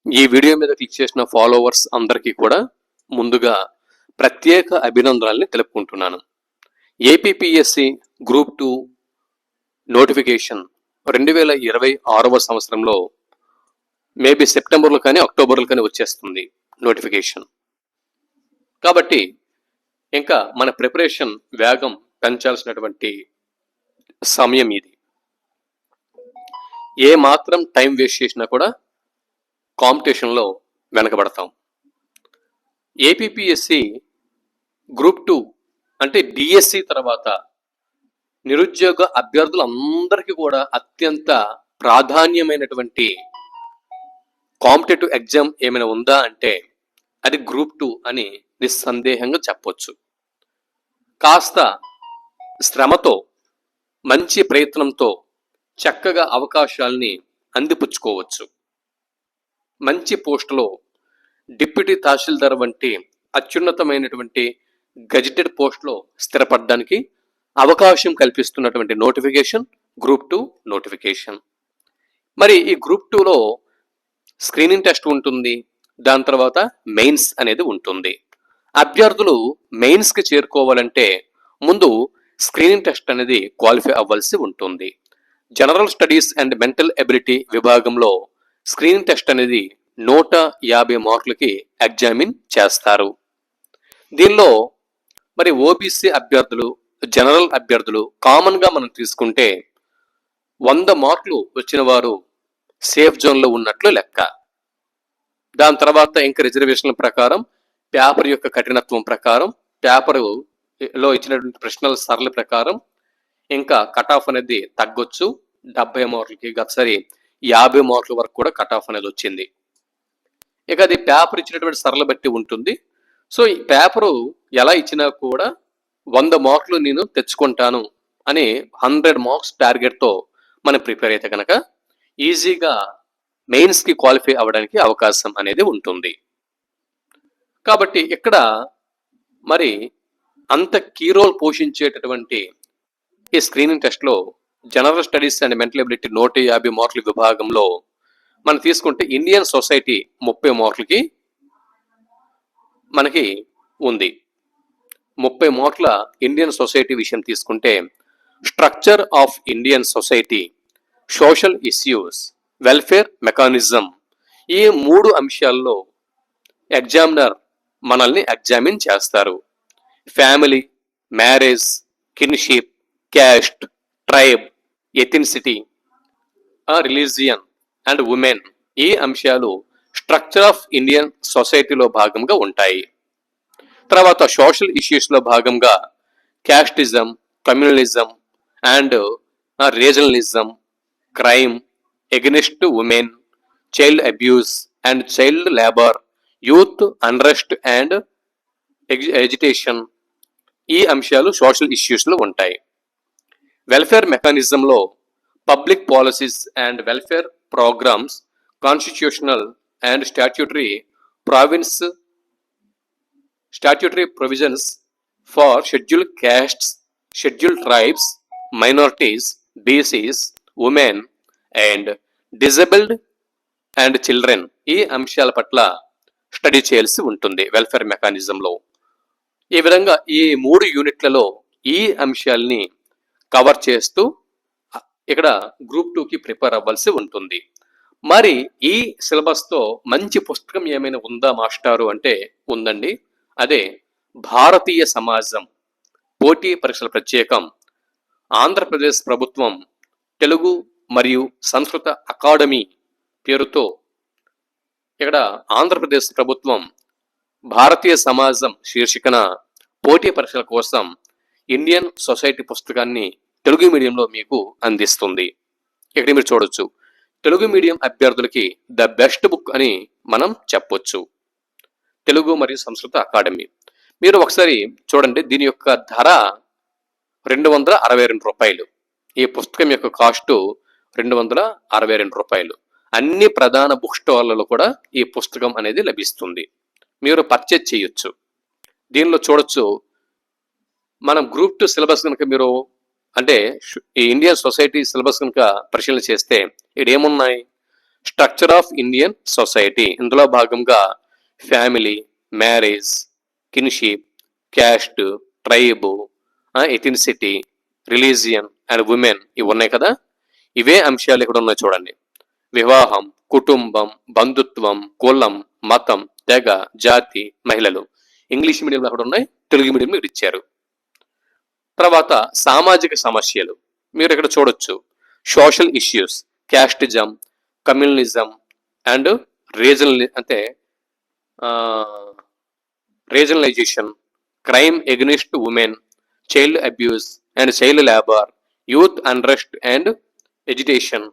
ఈ వీడియో మీద క్లిక్ చేసిన ఫాలోవర్స్ అందరికీ కూడా ముందుగా ప్రత్యేక అభినందనల్ని తెలుపుకుంటున్నాను. ఏపీపీఎస్సి గ్రూప్ 2 నోటిఫికేషన్ 2026వ సంవత్సరంలో మేబీ సెప్టెంబర్లో కానీ అక్టోబర్లో కానీ వచ్చేస్తుంది నోటిఫికేషన్. కాబట్టి ఇంకా మన ప్రిపరేషన్ వేగం పెంచాల్సినటువంటి సమయం ఇది. ఏ మాత్రం టైం వేస్ట్ చేసినా కూడా కాంపిటీషన్లో వెనకబడతాం. ఏపీపీఎస్సి గ్రూప్ 2 అంటే డిఎస్సి తర్వాత నిరుద్యోగ అభ్యర్థులందరికీ కూడా అత్యంత ప్రాధాన్యమైనటువంటి కాంపిటేటివ్ ఎగ్జామ్ ఏమైనా ఉందా అంటే అది గ్రూప్ 2 అని నిస్సందేహంగా చెప్పొచ్చు. కాస్త శ్రమతో మంచి ప్రయత్నంతో చక్కగా అవకాశాలని అందిపుచ్చుకోవచ్చు. మంచి పోస్టులో డిప్యూటీ తహసీల్దార్ వంటి అత్యున్నతమైనటువంటి గెజిటెడ్ పోస్టులో స్థిరపడడానికి అవకాశం కల్పిస్తున్నటువంటి నోటిఫికేషన్ గ్రూప్ 2 నోటిఫికేషన్. మరి ఈ గ్రూప్ 2లో స్క్రీనింగ్ టెస్ట్ ఉంటుంది, దాని తర్వాత మెయిన్స్ అనేది ఉంటుంది. అభ్యర్థులు మెయిన్స్కి చేరుకోవాలంటే ముందు స్క్రీనింగ్ టెస్ట్ అనేది క్వాలిఫై అవ్వాల్సి ఉంటుంది. General studies and mental ability విభాగంలో స్క్రీనింగ్ టెస్ట్ అనేది 150 మార్కులకి ఎగ్జామిన్ చేస్తారు. దీనిలో మరి ఓబీసీ అభ్యర్థులు, జనరల్ అభ్యర్థులు కామన్గా మనం తీసుకుంటే 100 మార్కులు వచ్చిన వారు సేఫ్ జోన్లో ఉన్నట్లు లెక్క. దాని తర్వాత ఇంకా రిజర్వేషన్ల ప్రకారం, పేపర్ యొక్క కఠినత్వం ప్రకారం, పేపర్లో ఇచ్చినటువంటి ప్రశ్నల సరళ ప్రకారం ఇంకా కట్ ఆఫ్ అనేది తగ్గొచ్చు. 70 మార్కులకి గతసారి 50 మార్కుల వరకు కూడా కట్ ఆఫ్ అనేది వచ్చింది. ఇక అది పేపర్ ఇచ్చినటువంటి సరళ బట్టి ఉంటుంది. సో ఈ పేపరు ఎలా ఇచ్చినా కూడా 100 మార్కులు నేను తెచ్చుకుంటాను అని 100 మార్క్స్ టార్గెట్తో మనం ప్రిపేర్ అయితే కనుక ఈజీగా మెయిన్స్కి క్వాలిఫై అవ్వడానికి అవకాశం అనేది ఉంటుంది. కాబట్టి ఇక్కడ మరి అంత కీ రోల్ పోషించేటటువంటి ఈ స్క్రీనింగ్ టెస్ట్లో general studies and mental ability 150 మార్కుల విభాగంలో మనం తీసుకుంటే ఇండియన్ సొసైటీ 30 మార్కులకి మనకి ఉంది. 30 మార్కుల ఇండియన్ సొసైటీ విషయం తీసుకుంటే structure of Indian society, social issues, welfare mechanism, ఈ 3 అంశాల్లో ఎగ్జామినర్ మనల్ని ఎగ్జామిన్ చేస్తారు. Family, marriage, kinship, caste, tribe, ethnicity, religion and women, ఈ అంశాలు స్ట్రక్చర్ ఆఫ్ ఇండియన్ సొసైటీలో భాగంగా ఉంటాయి. తర్వాత సోషల్ ఇష్యూస్లో భాగంగా casteism, communalism and regionalism, crime, against women, child abuse and child labour, youth unrest and agitation, ఈ అంశాలు సోషల్ ఇష్యూస్లో ఉంటాయి. వెల్ఫేర్ మెకానిజంలో public policies and welfare programmes, constitutional and statutory provisions for scheduled castes, scheduled tribes, minorities, BCs, women and disabled and children, ఈ అంశాల పట్ల study చేయాల్సి ఉంటుంది వెల్ఫేర్ మెకానిజంలో. ఈ విధంగా ఈ 3 యూనిట్లలో ఈ అంశాలని కవర్ చేస్తూ ఇక్కడ గ్రూప్ 2కి ప్రిపేర్ అవ్వాల్సి ఉంటుంది. మరి ఈ సిలబస్తో మంచి పుస్తకం ఏమైనా ఉందా మాస్టారు అంటే ఉందండి. అదే భారతీయ సమాజం, పోటీ పరీక్షల ప్రత్యేకం, ఆంధ్రప్రదేశ్ ప్రభుత్వం తెలుగు మరియు సంస్కృత అకాడమీ పేరుతో ఇక్కడ ఆంధ్రప్రదేశ్ ప్రభుత్వం భారతీయ సమాజం శీర్షికన పోటీ పరీక్షల కోసం ఇండియన్ సొసైటీ పుస్తకాన్ని తెలుగు మీడియంలో మీకు అందిస్తుంది. ఇక్కడ మీరు చూడొచ్చు, తెలుగు మీడియం అభ్యర్థులకి ద బెస్ట్ బుక్ అని మనం చెప్పొచ్చు, తెలుగు మరియు సంస్కృత అకాడమీ. మీరు ఒకసారి చూడండి, దీని యొక్క ధర 262 రూపాయలు. ఈ పుస్తకం యొక్క కాస్టు 262 రూపాయలు. అన్ని ప్రధాన బుక్ స్టాళ్లలో కూడా ఈ పుస్తకం అనేది లభిస్తుంది, మీరు పర్చేజ్ చేయొచ్చు. దీనిలో చూడొచ్చు, మనం గ్రూప్ 2 సిలబస్ కనుక మీరు అంటే ఈ ఇండియన్ సొసైటీ సిలబస్ కనుక పరిశీలన చేస్తే ఇక్కడ ఏమున్నాయి, స్ట్రక్చర్ ఆఫ్ ఇండియన్ సొసైటీ, ఇందులో భాగంగా family, marriage, kinship, caste, tribe, ethnicity, religion and women, ఇవి ఉన్నాయి కదా. ఇవే అంశాలు ఇక్కడ ఉన్నాయి చూడండి. వివాహం, కుటుంబం, బంధుత్వం, కులం, మతం, తెగ, జాతి, మహిళలు. ఇంగ్లీష్ మీడియంలో అక్కడ ఉన్నాయి, తెలుగు మీడియం ఇక్కడ ఇచ్చారు. తర్వాత సామాజిక సమస్యలు మీరు ఇక్కడ చూడొచ్చు. Social issues, casteism, communalism and regional అంటే regionalisation, crime against women, child abuse and child labour, youth unrest and education,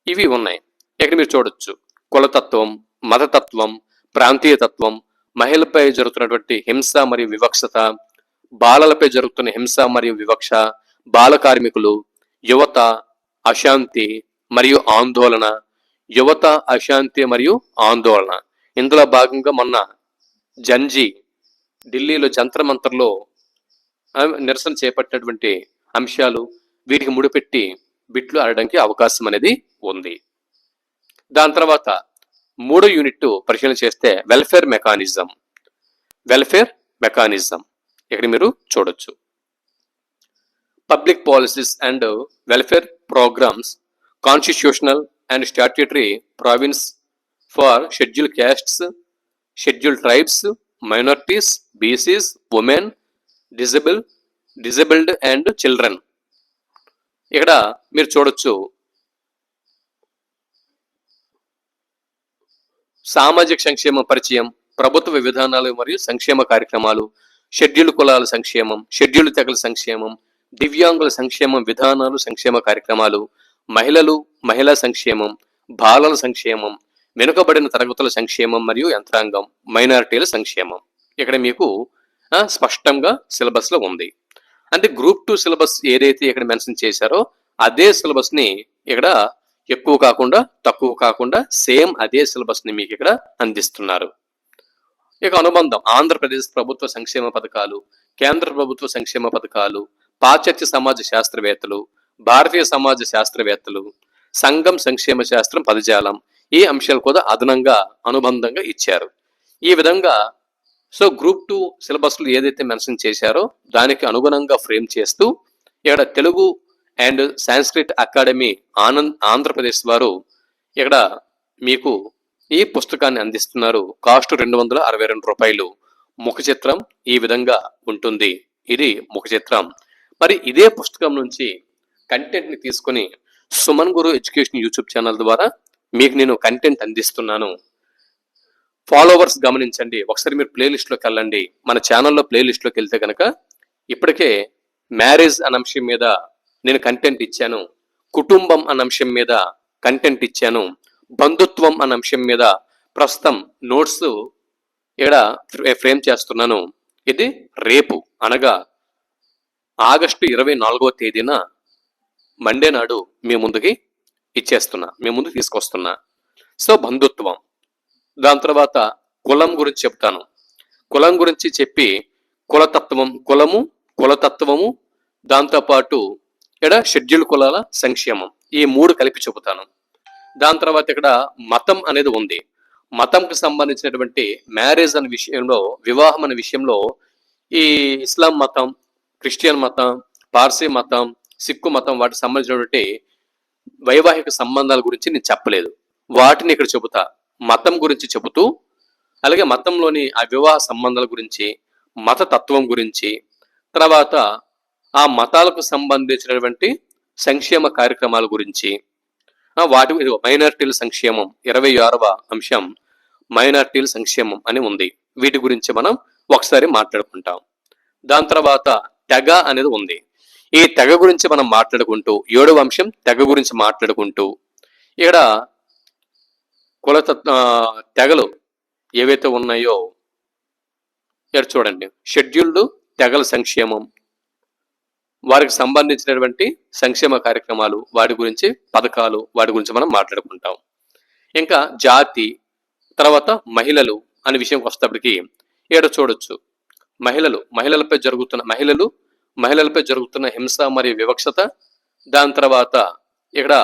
ఇవి ఉన్నాయి. ఇక్కడ మీరు చూడొచ్చు. కులతత్వం, మతతత్వం, ప్రాంతీయతత్వం, మహిళలపై జరుగుతున్నటువంటి హింస మరియు వివక్షత, బాలలపై జరుగుతున్న హింస మరియు వివక్ష, బాల కార్మికులు, యువత, అశాంతి మరియు ఆందోళన, యువత, అశాంతి మరియు ఆందోళన. ఇందులో భాగంగా మొన్న జంజీ ఢిల్లీలో జంతర్ మంతర్లో నిరసన చేపట్టినటువంటి అంశాలు, వీటికి ముడిపెట్టి బిట్లు ఆడడానికి అవకాశం అనేది ఉంది. దాని తర్వాత 3వ యూనిట్ పరిశీలన చేస్తే వెల్ఫేర్ మెకానిజం. వెల్ఫేర్ మెకానిజం ఇక్కడ మీరు చూడొచ్చు. Public policies and welfare programmes, constitutional and statutory provinces for schedule castes, schedule tribes, minorities, BCs, women, disabled and children. ఇక్కడ మీరు చూడొచ్చు. సామాజిక సంక్షేమ పరిచయం, ప్రభుత్వ విధానాలు మరియు సంక్షేమ కార్యక్రమాలు, షెడ్యూల్ కులాల సంక్షేమం, షెడ్యూల్ తెగల సంక్షేమం, దివ్యాంగుల సంక్షేమం విధానాలు, సంక్షేమ కార్యక్రమాలు, మహిళా సంక్షేమం, బాలల సంక్షేమం, వెనుకబడిన తరగతుల సంక్షేమం మరియు యంత్రాంగం, మైనారిటీల సంక్షేమం. ఇక్కడ మీకు స్పష్టంగా సిలబస్ లో ఉంది. అంటే గ్రూప్ 2 సిలబస్ ఏదైతే ఇక్కడ మెన్షన్ చేశారో అదే సిలబస్ ని ఇక్కడ ఎక్కువ కాకుండా తక్కువ కాకుండా సేమ్ అదే సిలబస్ ని మీకు ఇక్కడ అందిస్తున్నారు. ఇక అనుబంధం, ఆంధ్రప్రదేశ్ ప్రభుత్వ సంక్షేమ పథకాలు, కేంద్ర ప్రభుత్వ సంక్షేమ పథకాలు, పాశ్చాత్య సమాజ శాస్త్రవేత్తలు, భారతీయ సమాజ శాస్త్రవేత్తలు, సంఘం సంక్షేమ శాస్త్రం పదజాలం, ఈ అంశాలు కూడా అదనంగా అనుబంధంగా ఇచ్చారు. ఈ విధంగా గ్రూప్ 2 సిలబస్లు ఏదైతే మెన్షన్ చేశారో దానికి అనుగుణంగా ఫ్రేమ్ చేస్తూ ఇక్కడ Telugu and Sanskrit academy Andhra Pradesh వారు ఇక్కడ మీకు ఈ పుస్తకాన్ని అందిస్తున్నారు. కాస్ట్ 262 రూపాయలు. ముఖ చిత్రం ఈ విధంగా ఉంటుంది. ఇది ముఖ చిత్రం. మరి ఇదే పుస్తకం నుంచి కంటెంట్ ని తీసుకొని సుమన్ గురు ఎడ్యుకేషన్ యూట్యూబ్ ఛానల్ ద్వారా మీకు నేను కంటెంట్ అందిస్తున్నాను. ఫాలోవర్స్ గమనించండి. ఒకసారి మీరు ప్లేలిస్ట్లోకి వెళ్ళండి. మన ఛానల్లో ప్లేలిస్ట్లోకి వెళ్తే కనుక ఇప్పటికే మ్యారేజ్ అనే అంశం మీద నేను కంటెంట్ ఇచ్చాను, కుటుంబం అనే అంశం మీద కంటెంట్ ఇచ్చాను, బంధుత్వం అనే అంశం మీద ప్రస్తుతం నోట్స్ ఇక్కడ ఫ్రేమ్ చేస్తున్నాను. ఇది రేపు అనగా ఆగస్టు 24వ తేదీన మండే నాడు మీ ముందుకి ఇచ్చేస్తున్నా, మీ ముందుకు తీసుకొస్తున్నా. బంధుత్వం. దాని తర్వాత కులం గురించి చెప్తాను. కులం గురించి చెప్పి కులతత్వము దాంతోపాటు ఇక్కడ షెడ్యూల్ కులాల సంక్షేమం, ఈ 3 కలిపి చెబుతాను. దాని తర్వాత ఇక్కడ మతం అనేది ఉంది. మతంకు సంబంధించినటువంటి మ్యారేజ్ అనే విషయంలో, వివాహం అనే విషయంలో ఈ ఇస్లాం మతం, క్రిస్టియన్ మతం, పార్సీ మతం, సిక్కు మతం వాటికి సంబంధించినటువంటి వైవాహిక సంబంధాల గురించి నేను చెప్పలేదు. వాటిని ఇక్కడ చెబుతా. మతం గురించి చెబుతూ అలాగే మతంలోని ఆ వివాహ సంబంధాల గురించి, మత తత్వం గురించి, తర్వాత ఆ మతాలకు సంబంధించినటువంటి సంక్షేమ కార్యక్రమాల గురించి, వాటి మైనారిటీల సంక్షేమం 26వ అంశం మైనారిటీల సంక్షేమం అని ఉంది. వీటి గురించి మనం ఒకసారి మాట్లాడుకుంటాం. దాని తర్వాత తెగ అనేది ఉంది. ఈ తెగ గురించి మనం మాట్లాడుకుంటూ 7వ అంశం తెగ గురించి మాట్లాడుకుంటూ ఇక్కడ తెగలు ఏవైతే ఉన్నాయో ఇక్కడ చూడండి. షెడ్యూల్డ్ తెగల సంక్షేమం, వారికి సంబంధించినటువంటి సంక్షేమ కార్యక్రమాలు, వాటి గురించి పథకాలు, వాటి గురించి మనం మాట్లాడుకుంటాం. ఇంకా జాతి, తర్వాత మహిళలు అనే విషయంకి వస్తేప్పటికి ఇక్కడ చూడొచ్చు. మహిళలపై జరుగుతున్న హింస మరియు వివక్షత. దాని తర్వాత ఇక్కడ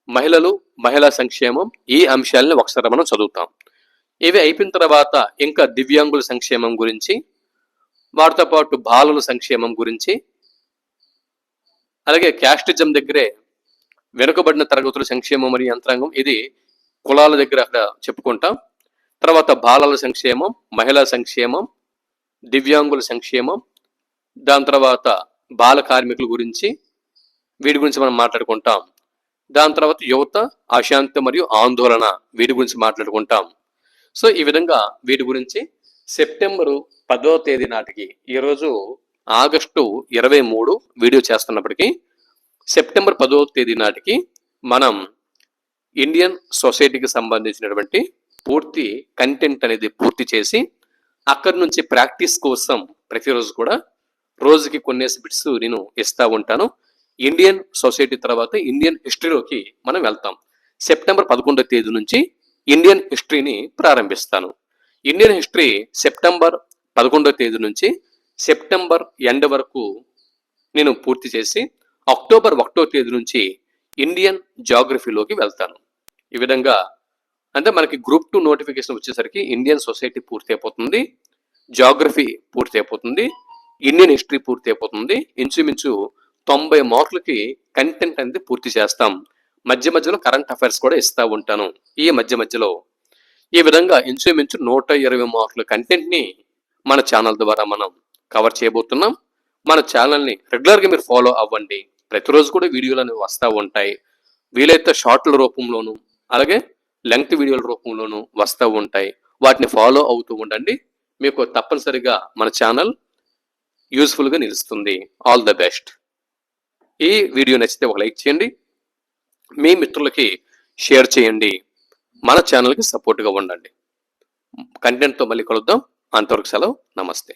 మహిళలు, మహిళా సంక్షేమం, ఈ అంశాలని ఒకసారి మనం చదువుతాం. ఇవి అయిపోయిన తర్వాత ఇంకా దివ్యాంగుల సంక్షేమం గురించి, వాటితో పాటు బాలల సంక్షేమం గురించి, అలాగే క్యాస్టిజం దగ్గరే వెనుకబడిన తరగతుల సంక్షేమం మరియు యంత్రాంగం, ఇది కులాల దగ్గర అక్కడ చెప్పుకుంటాం. తర్వాత బాలల సంక్షేమం, మహిళా సంక్షేమం, దివ్యాంగుల సంక్షేమం, దాని తర్వాత బాల కార్మికుల గురించి, వీటి గురించి మనం మాట్లాడుకుంటాం. దాని తర్వాత యువత, అశాంతి మరియు ఆందోళన, వీటి గురించి మాట్లాడుకుంటాం. సో ఈ విధంగా వీటి గురించి సెప్టెంబరు 10వ తేదీ నాటికి, ఈరోజు ఆగస్టు 23 వీడియో చేస్తున్నప్పటికీ సెప్టెంబర్ 10వ తేదీ నాటికి మనం ఇండియన్ సొసైటీకి సంబంధించినటువంటి పూర్తి కంటెంట్ అనేది పూర్తి చేసి అక్కడి నుంచి ప్రాక్టీస్ కోసం ప్రతిరోజు కూడా రోజుకి కొన్ని బిట్స్ నేను ఇస్తా ఉంటాను. ఇండియన్ సొసైటీ తర్వాత ఇండియన్ హిస్టరీలోకి మనం వెళ్తాం. సెప్టెంబర్ 11వ తేదీ నుంచి ఇండియన్ హిస్టరీని ప్రారంభిస్తాను. ఇండియన్ హిస్టరీ సెప్టెంబర్ 11వ తేదీ నుంచి సెప్టెంబర్ ఎండ్ వరకు నేను పూర్తి చేసి అక్టోబర్ 1వ తేదీ నుంచి ఇండియన్ జాగ్రఫీలోకి వెళ్తాను. ఈ విధంగా అంటే మనకి గ్రూప్ 2 నోటిఫికేషన్ వచ్చేసరికి ఇండియన్ సొసైటీ పూర్తి అయిపోతుంది, జాగ్రఫీ పూర్తి అయిపోతుంది, ఇండియన్ హిస్టరీ పూర్తి అయిపోతుంది. ఇంచుమించు 90 మార్కులకి కంటెంట్ అనేది పూర్తి చేస్తాం. మధ్య మధ్యలో కరెంట్ అఫైర్స్ కూడా ఇస్తూ ఉంటాను ఈ మధ్యలో. ఈ విధంగా ఇంచుమించు 120 మార్కుల కంటెంట్ని మన ఛానల్ ద్వారా మనం కవర్ చేయబోతున్నాం. మన ఛానల్ని రెగ్యులర్గా మీరు ఫాలో అవ్వండి. ప్రతిరోజు కూడా వీడియోలు అనేవి వస్తూ ఉంటాయి. వీలైతే షార్ట్ల రూపంలోను అలాగే లెంగ్త్ వీడియోల రూపంలోనూ వస్తూ ఉంటాయి. వాటిని ఫాలో అవుతూ ఉండండి. మీకు తప్పనిసరిగా మన ఛానల్ యూస్ఫుల్గా నిలుస్తుంది. All the best. ఈ వీడియో నచ్చితే ఒక లైక్ చేయండి, మీ మిత్రులకి షేర్ చేయండి, మన ఛానల్కి సపోర్ట్గా ఉండండి. కంటెంట్తో మళ్ళీ కలుద్దాం. అంతవరకు సెలవు. నమస్తే.